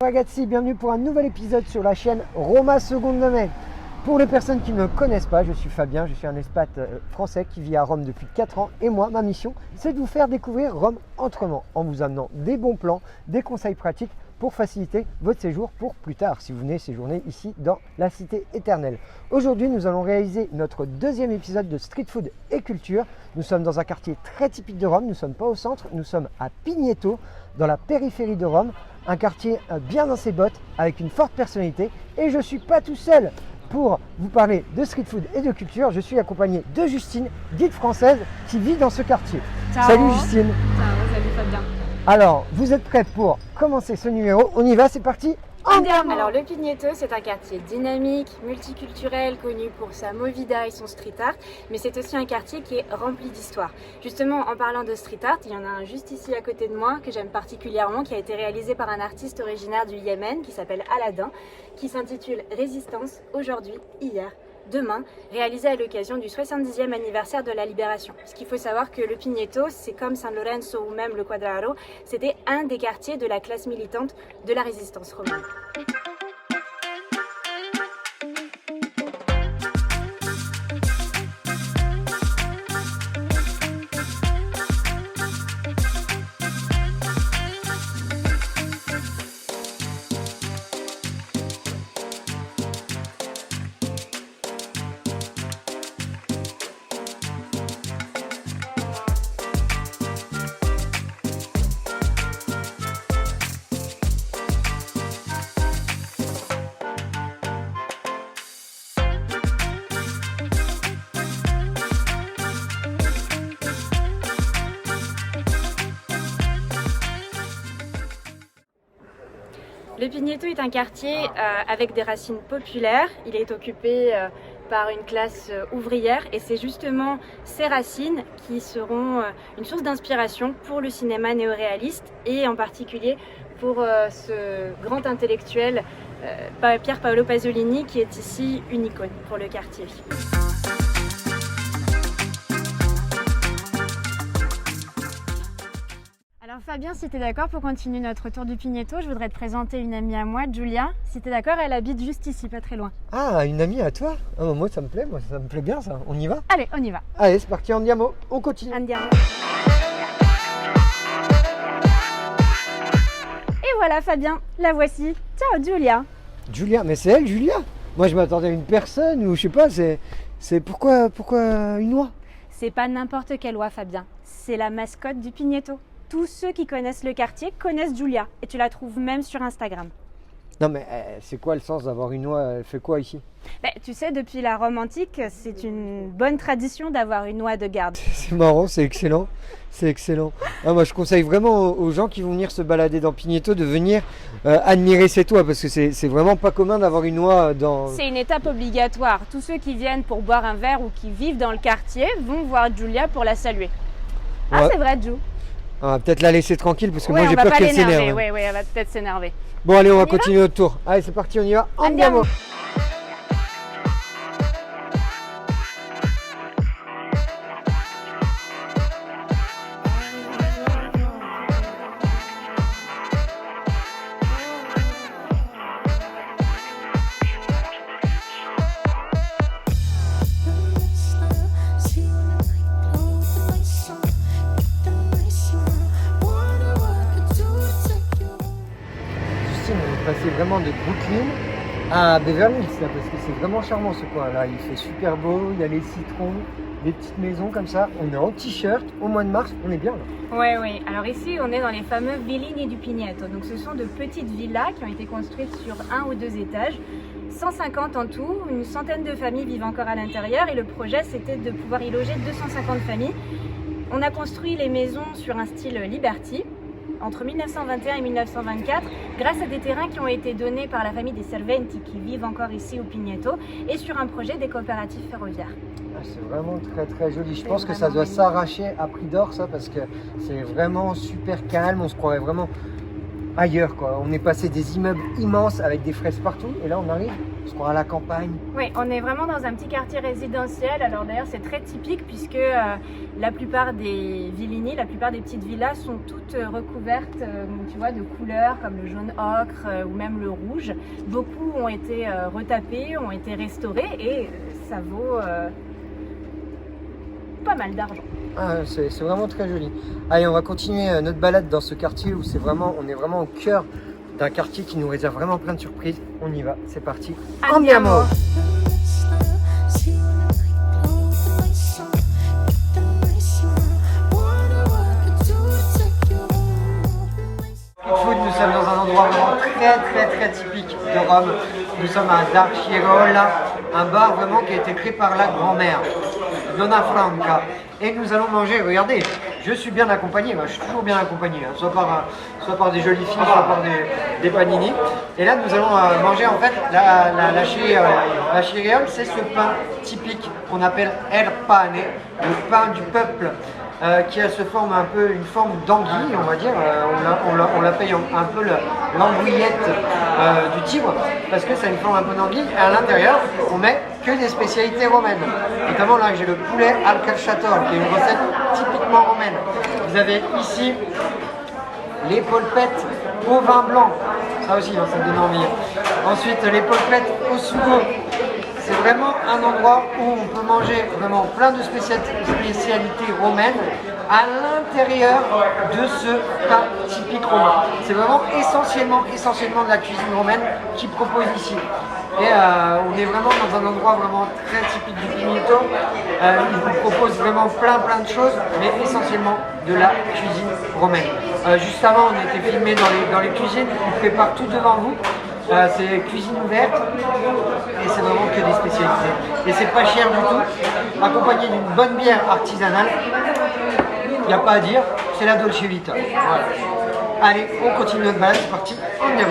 Ragazzi, bienvenue pour un nouvel épisode sur la chaîne Roma Seconde Nome. Pour les personnes qui ne me connaissent pas, je suis Fabien, je suis un expat français qui vit à Rome depuis 4 ans et moi, ma mission, c'est de vous faire découvrir Rome autrement en vous amenant des bons plans, des conseils pratiques pour faciliter votre séjour pour plus tard si vous venez séjourner ici dans la cité éternelle. Aujourd'hui, nous allons réaliser notre deuxième épisode de Street Food et Culture. Nous sommes dans un quartier très typique de Rome, nous ne sommes pas au centre, nous sommes à Pigneto, dans la périphérie de Rome, un quartier bien dans ses bottes avec une forte personnalité et je ne suis pas tout seul. Pour vous parler de street food et de culture, je suis accompagné de Justine, guide française qui vit dans ce quartier. Ciao. Salut Justine. Ciao, salut Fabien. Alors, vous êtes prêts pour commencer ce numéro? On y va, c'est parti. Andiamo. Alors le Pigneto, c'est un quartier dynamique, multiculturel, connu pour sa movida et son street art, mais c'est aussi un quartier qui est rempli d'histoire. Justement, en parlant de street art, il y en a un juste ici à côté de moi que j'aime particulièrement, qui a été réalisé par un artiste originaire du Yémen qui s'appelle Aladdin, qui s'intitule Résistance, aujourd'hui, hier, demain, réalisé à l'occasion du 70e anniversaire de la Libération. Ce qu'il faut savoir que le Pigneto, c'est comme San Lorenzo ou même le Quadraro, c'était un des quartiers de la classe militante de la résistance romaine. Le Pigneto est un quartier avec des racines populaires. Il est occupé par une classe ouvrière et c'est justement ces racines qui seront une source d'inspiration pour le cinéma néoréaliste et en particulier pour ce grand intellectuel Pier Paolo Pasolini qui est ici une icône pour le quartier. Alors Fabien, si tu es d'accord pour continuer notre tour du Pigneto, je voudrais te présenter une amie à moi, Giulia. Si tu es d'accord, elle habite juste ici, pas très loin. Ah, une amie à toi? Moi ça me plaît, ça me plaît bien ça. On y va? Allez, on y va. Allez, c'est parti, andiamo, on continue. Andiamo. Et voilà Fabien, la voici. Ciao Giulia. Julia, mais c'est elle, Julia? Moi je m'attendais à une personne ou je sais pas, c'est pourquoi une oie? C'est pas n'importe quelle oie Fabien, c'est la mascotte du Pigneto. Tous ceux qui connaissent le quartier connaissent Giulia et tu la trouves même sur Instagram. Non mais c'est quoi le sens d'avoir une oie? Elle fait quoi ici? Tu sais, depuis la Rome antique, c'est une bonne tradition d'avoir une oie de garde. C'est marrant, c'est excellent. C'est excellent. Ah, moi je conseille vraiment aux gens qui vont venir se balader dans Pigneto de venir admirer cette oie parce que c'est vraiment pas commun d'avoir une oie dans... C'est une étape obligatoire. Tous ceux qui viennent pour boire un verre ou qui vivent dans le quartier vont voir Giulia pour la saluer. Ah Ouais. c'est vrai Giu. On va peut-être la laisser tranquille parce que Ouais, moi j'ai on va peur pas qu'elle l'énerver. s'énerve. Ouais, elle va peut-être s'énerver. Bon allez, on va y va continuer notre tour. Allez c'est parti, on y va. Andiamo. Justine, on est passé vraiment de Brooklyn à Beverly Hills là, parce que c'est vraiment charmant ce coin là. Il fait super beau, il y a les citrons, des petites maisons comme ça. On est en t-shirt au mois de mars, on est bien là. Oui. Alors ici, on est dans les fameux Villini du Pigneto. Donc ce sont de petites villas qui ont été construites sur 1 ou 2 étages. 150 en tout, une centaine de familles vivent encore à l'intérieur et le projet c'était de pouvoir y loger 250 familles. On a construit les maisons sur un style Liberty entre 1921 et 1924 grâce à des terrains qui ont été donnés par la famille des Serventi qui vivent encore ici au Pigneto et sur un projet des coopératives ferroviaires. Ah, c'est vraiment très très joli. Je C'est pense que ça vraiment doit magnifique. s'arracher à prix d'or ça parce que c'est vraiment super calme. On se croirait vraiment ailleurs, quoi. On est passé des immeubles immenses avec des fraises partout, et là on arrive, je crois, à la campagne. Oui, on est vraiment dans un petit quartier résidentiel. Alors d'ailleurs, c'est très typique puisque la plupart des villini, la plupart des petites villas sont toutes recouvertes, tu vois, de couleurs comme le jaune ocre ou même le rouge. Beaucoup ont été retapés, ont été restaurés et ça vaut pas mal d'argent. Ah, c'est vraiment très joli. Allez, on va continuer notre balade dans ce quartier où on est vraiment au cœur d'un quartier qui nous réserve vraiment plein de surprises. On y va, c'est parti. Andiamo. Nous sommes dans un endroit vraiment très typique de Rome. Nous sommes à Darcierola, un bar vraiment qui a été créé par la grand-mère, Donna Franca. Et nous allons manger, regardez, je suis bien accompagné, je suis toujours bien accompagné, hein, soit par des jolies filles, soit par des panini. Et là nous allons manger en fait la chiriole, c'est ce pain typique qu'on appelle el pane, le pain du peuple. Qui a une forme d'anguille, on va dire. On l'appelle un peu l'andouillette du tigre, parce que ça a une forme un peu d'anguille. Et à l'intérieur, on met que des spécialités romaines. Notamment là, j'ai le poulet al calciatore, qui est une recette typiquement romaine. Vous avez ici les polpettes au vin blanc. Ça aussi, ça me donne envie. Ensuite, les polpettes au sugo. C'est vraiment un endroit où on peut manger vraiment plein de spécialités romaines à l'intérieur de ce pain typique romain. C'est vraiment essentiellement de la cuisine romaine qu'ils proposent ici. Et on est vraiment dans un endroit vraiment très typique du Pigneto. Ils vous proposent vraiment plein de choses, mais essentiellement de la cuisine romaine. Juste avant, on était filmé dans les cuisines, ils préparent tout devant vous. C'est cuisine ouverte et c'est vraiment que des spécialités. Et c'est pas cher du tout, accompagné d'une bonne bière artisanale. Il n'y a pas à dire, c'est la Dolce Vita. Voilà. Allez, on continue notre balade, c'est parti, on y va.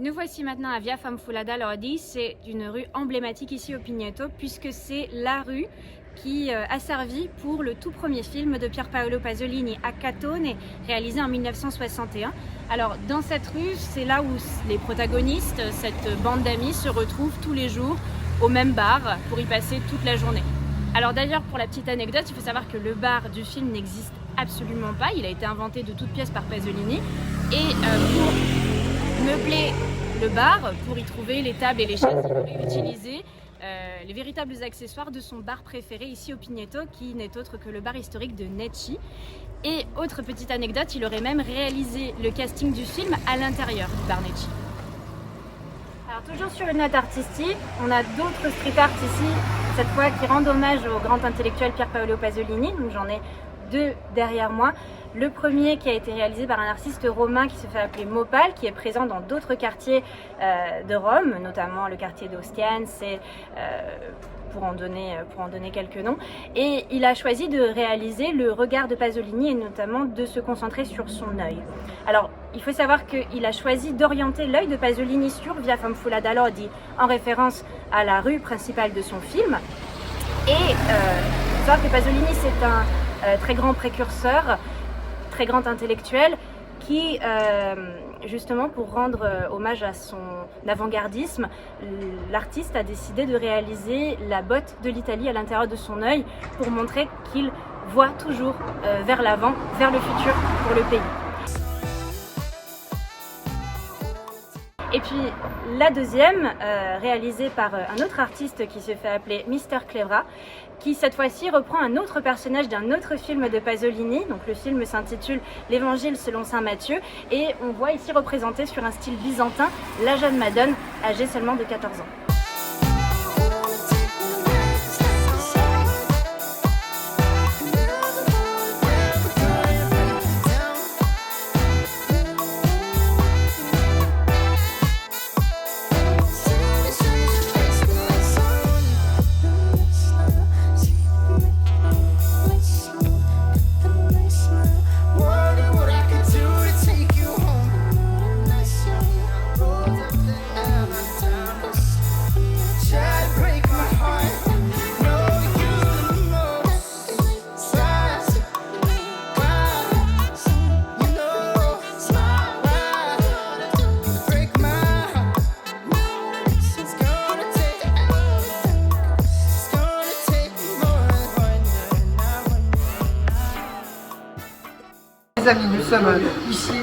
Nous voici maintenant à Via Famulada Lodi, c'est une rue emblématique ici au Pigneto puisque c'est la rue qui a servi pour le tout premier film de Pier Paolo Pasolini, Accattone, réalisé en 1961. Alors dans cette rue, c'est là où les protagonistes, cette bande d'amis, se retrouvent tous les jours au même bar pour y passer toute la journée. Alors d'ailleurs, pour la petite anecdote, il faut savoir que le bar du film n'existe absolument pas, il a été inventé de toutes pièces par Pasolini et pour meubler le bar, pour y trouver les tables et les chaises, il voulait utiliser les véritables accessoires de son bar préféré ici au Pigneto, qui n'est autre que le bar historique de Necci. Et autre petite anecdote, il aurait même réalisé le casting du film à l'intérieur du bar Necci. Alors toujours sur une note artistique, on a d'autres street art ici, cette fois qui rendent hommage au grand intellectuel Pier Paolo Pasolini. Donc j'en ai deux derrière moi. Le premier qui a été réalisé par un artiste romain qui se fait appeler Mopal, qui est présent dans d'autres quartiers de Rome, notamment le quartier d'Ostiense, pour en donner quelques noms. Et il a choisi de réaliser le regard de Pasolini et notamment de se concentrer sur son œil. Alors, il faut savoir qu'il a choisi d'orienter l'œil de Pasolini sur Via Famulada Lodi, en référence à la rue principale de son film. Et il faut savoir que Pasolini, c'est un très grand précurseur, très grand intellectuel qui, justement pour rendre hommage à son avant-gardisme, l'artiste a décidé de réaliser la botte de l'Italie à l'intérieur de son œil pour montrer qu'il voit toujours vers l'avant, vers le futur pour le pays. Et puis la deuxième, réalisée par un autre artiste qui se fait appeler Mr. Clevra, qui cette fois-ci reprend un autre personnage d'un autre film de Pasolini. Donc le film s'intitule L'Évangile selon saint Matthieu et on voit ici représenter sur un style byzantin la jeune Madone âgée seulement de 14 ans. Les amis, nous sommes ici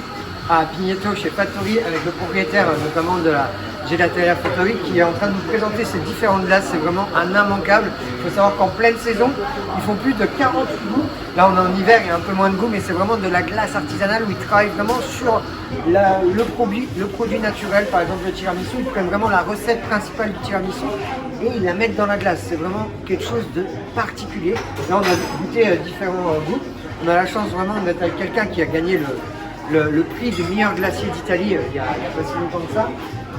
à Pigneto chez Fattori avec le propriétaire notamment de la Gelateria Fattori qui est en train de nous présenter ces différentes glaces. C'est vraiment un immanquable. Il faut savoir qu'en pleine saison, ils font plus de 40 goûts. Là on est en hiver, il y a un peu moins de goût, mais c'est vraiment de la glace artisanale où ils travaillent vraiment sur le produit naturel. Par exemple le tiramisu, ils prennent vraiment la recette principale du tiramisu et ils la mettent dans la glace. C'est vraiment quelque chose de particulier. Là on a goûté différents goûts. On a la chance vraiment d'être avec quelqu'un qui a gagné le prix du meilleur glacier d'Italie il y a pas si longtemps que ça.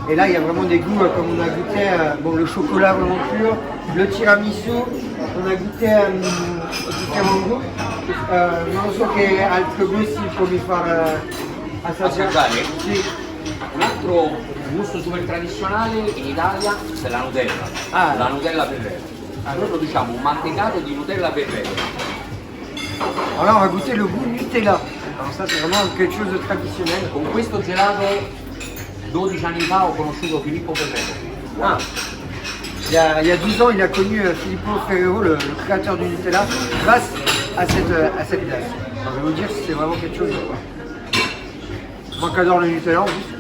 Et là il y a vraiment des goûts comme on a goûté bon, le chocolat vraiment pur, le tiramisu, on a goûté différents goûts. Non so che altro gusti può mi far assaggiare? Sì. Un altro gusto super tradizionale in Italia è la Nutella, la Nutella Ferrero. Noi produciamo un mantecato di Nutella Ferrero. Alors là on va goûter le goût Nutella. Alors ça c'est vraiment quelque chose de traditionnel. Con questo gelato 12 anni fa ho conosciuto Filippo Ferrero. Ah. Il y a 12 ans, il a connu Filippo Ferrero, le créateur du Nutella, grâce à cette glace. Alors, je vais vous dire, c'est vraiment quelque chose. Moi qui adore le Nutella en plus,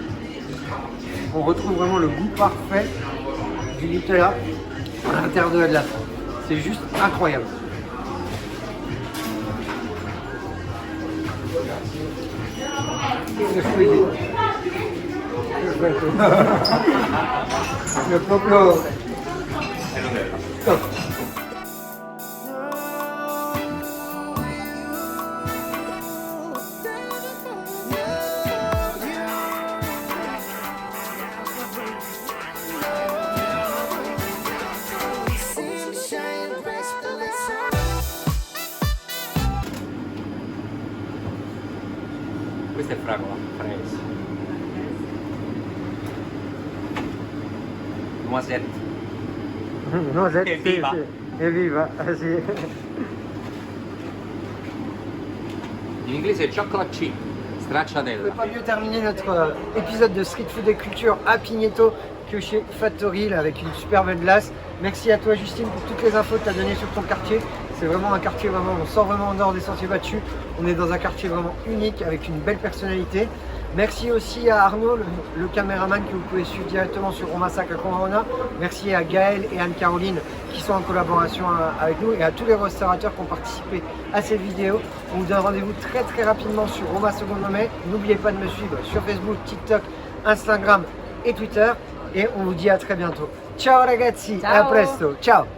on retrouve vraiment le goût parfait du Nutella à l'intérieur de la glace. C'est juste incroyable. Le proprio top. Questa è fragola, fresi. Noisette. Noisette, Evviva. sì. Evviva, sì. In inglese è chocolate chip, On ne stracciatella. peut pas mieux terminer notre épisode de Street Food et Culture à Pigneto que chez Fattori là, avec une super belle glace. Merci à toi Justine pour toutes les infos que tu as données sur ton quartier. C'est vraiment un quartier vraiment, on sort vraiment en dehors des sentiers battus. On est dans un quartier vraiment unique avec une belle personnalité. Merci aussi à Arnaud, le caméraman que vous pouvez suivre directement sur Roma Sacra Corona. Merci à Gaël et Anne-Caroline qui sont en collaboration avec nous et à tous les restaurateurs qui ont participé à cette vidéo. On vous donne rendez-vous très rapidement sur Roma Secondo Me. N'oubliez pas de me suivre sur Facebook, TikTok, Instagram et Twitter. Et on vous dit à très bientôt. Ciao ragazzi, Ciao. à presto, ciao.